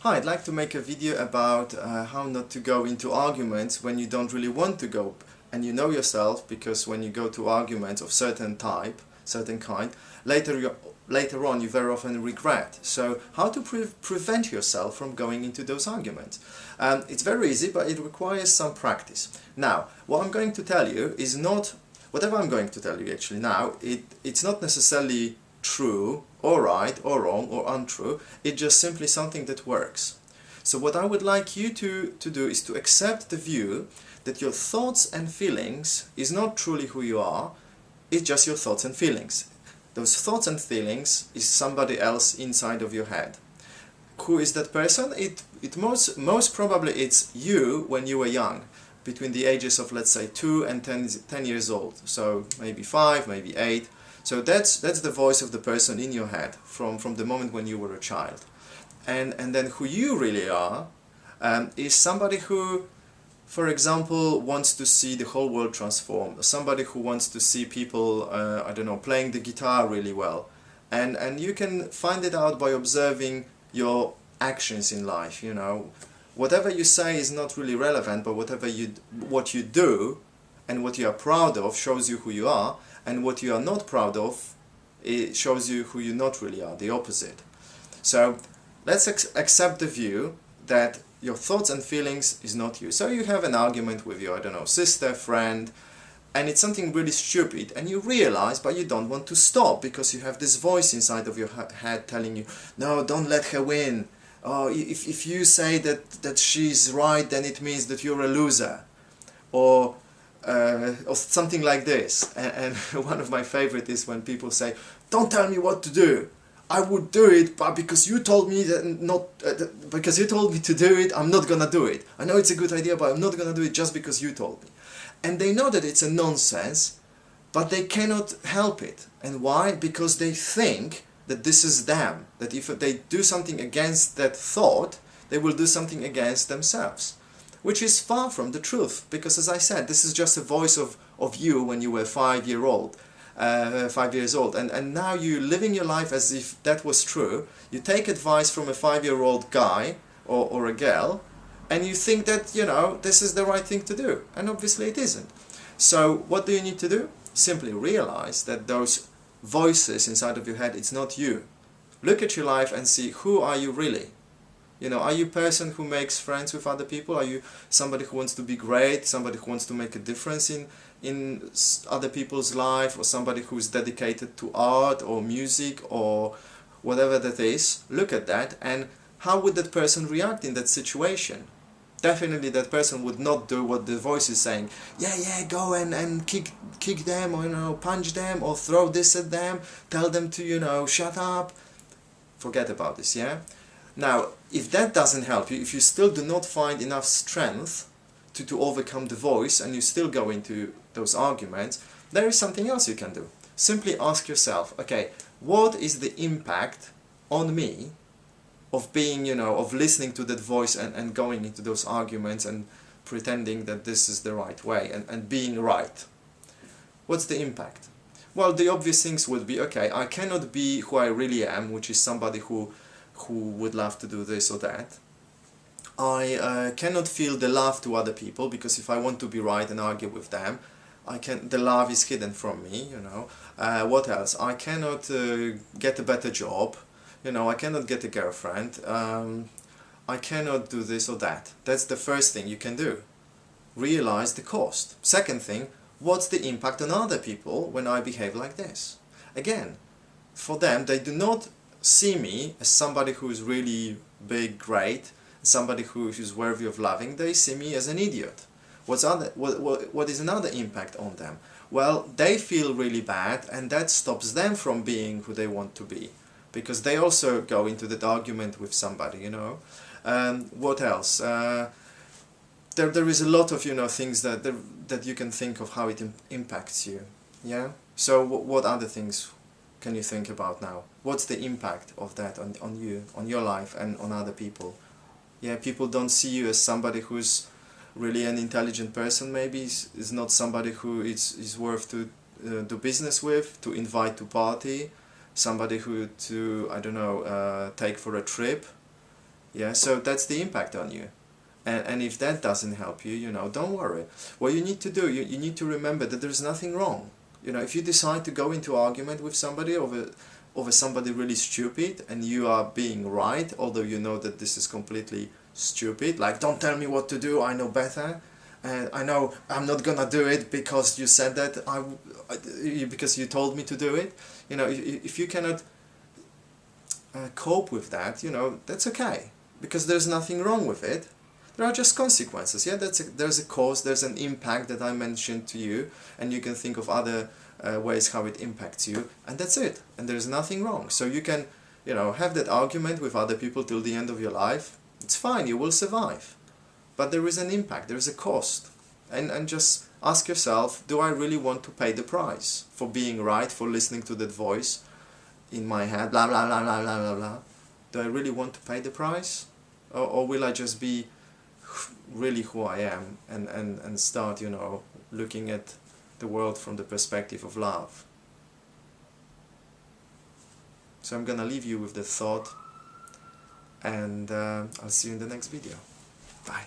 Hi, I'd like to make a video about how not to go into arguments when you don't really want to go, and you know yourself, because when you go to arguments of certain type, certain kind, later on you very often regret. So how to prevent yourself from going into those arguments? It's very easy, but it requires some practice. Now, what I'm going to tell you is not, whatever I'm going to tell you actually now, it's not necessarily true or right or wrong or untrue. It's just simply something that works. So what I would like you to do is to accept the view that your thoughts and feelings is not truly who you are. It's just your thoughts and feelings. Those thoughts and feelings is somebody else inside of your head. Who is that person? Most probably it's you when you were young, between the ages of, let's say, 2 and 10 years old. So maybe 5, maybe 8. So that's the voice of the person in your head from the moment when you were a child. And then who you really are is somebody who, for example, wants to see the whole world transform. Somebody who wants to see people, I don't know, playing the guitar really well. And you can find it out by observing your actions in life, you know. Whatever you say is not really relevant, but what you do and what you are proud of shows you who you are, and what you are not proud of, it shows you who you not really are, the opposite. So let's accept the view that your thoughts and feelings is not you. So you have an argument with your, I don't know, sister, friend, and it's something really stupid, and you realize, but you don't want to stop, because you have this voice inside of your head telling you, no, don't let her win. Oh, if you say that she's right, then it means that you're a loser. Or something like this. And one of my favorite is when people say, don't tell me what to do. I would do it, but because you told me because you told me to do it, I'm not gonna do it. I know it's a good idea, but I'm not gonna do it just because you told me. And they know that it's a nonsense, but they cannot help it. And why? Because they think that this is them. That if they do something against that thought, they will do something against themselves. Which is far from the truth, because as I said, this is just a voice of you when you were 5 years old, and now you're living your life as if that was true. You take advice from a 5-year-old guy or a girl, and you think that, you know, this is the right thing to do, and obviously it isn't. So what do you need to do? Simply realize that those voices inside of your head, it's not you. Look at your life and see, who are you really? You know, are you a person who makes friends with other people? Are you somebody who wants to be great, somebody who wants to make a difference in other people's life, or somebody who is dedicated to art or music or whatever that is? Look at that, and how would that person react in that situation? Definitely that person would not do what the voice is saying. Yeah, go and kick them, or, you know, punch them, or throw this at them, tell them to, you know, shut up. Forget about this, yeah? Now, if that doesn't help you, if you still do not find enough strength to overcome the voice, and you still go into those arguments, there is something else you can do. Simply ask yourself, okay, what is the impact on me of being, you know, of listening to that voice and going into those arguments and pretending that this is the right way and being right? What's the impact? Well, the obvious things would be, okay, I cannot be who I really am, which is somebody who would love to do this or that. I cannot feel the love to other people, because if I want to be right and argue with them, the love is hidden from me, you know. What else? I cannot get a better job, you know, I cannot get a girlfriend, I cannot do this or that. That's the first thing you can do. Realize the cost. Second thing, what's the impact on other people when I behave like this? Again, for them, they do not see me as somebody who is really big, great, somebody who is worthy of loving. They see me as an idiot. What is another impact on them? Well, they feel really bad, and that stops them from being who they want to be, because they also go into that argument with somebody, you know. What else? There is a lot of, you know, things that you can think of how it impacts you. Yeah. So what other things can you think about now? What's the impact of that on you, on your life, and on other people? Yeah, people don't see you as somebody who's really an intelligent person, maybe, is not somebody who is worth to do business with, to invite to party, somebody who to, I don't know, take for a trip. Yeah, so that's the impact on you. And if that doesn't help you, you know, don't worry. What you need to do, you need to remember that there's nothing wrong. You know, if you decide to go into argument with somebody over somebody really stupid, and you are being right, although you know that this is completely stupid, like, don't tell me what to do, I know better, and I know I'm not gonna do it because you said that, because you told me to do it. You know, if you cannot cope with that, you know, that's okay, because there's nothing wrong with it. There are just consequences. Yeah, there's a cause, there's an impact that I mentioned to you, and you can think of other ways how it impacts you, and that's it. And there's nothing wrong. So you can, you know, have that argument with other people till the end of your life. It's fine, you will survive. But there is an impact, there is a cost. And just ask yourself, do I really want to pay the price for being right, for listening to that voice in my head, blah, blah, blah, blah, blah, blah, blah. Do I really want to pay the price? Or will I just be really who I am and start, you know, looking at the world from the perspective of love? So I'm gonna leave you with the thought, and I'll see you in the next video. Bye.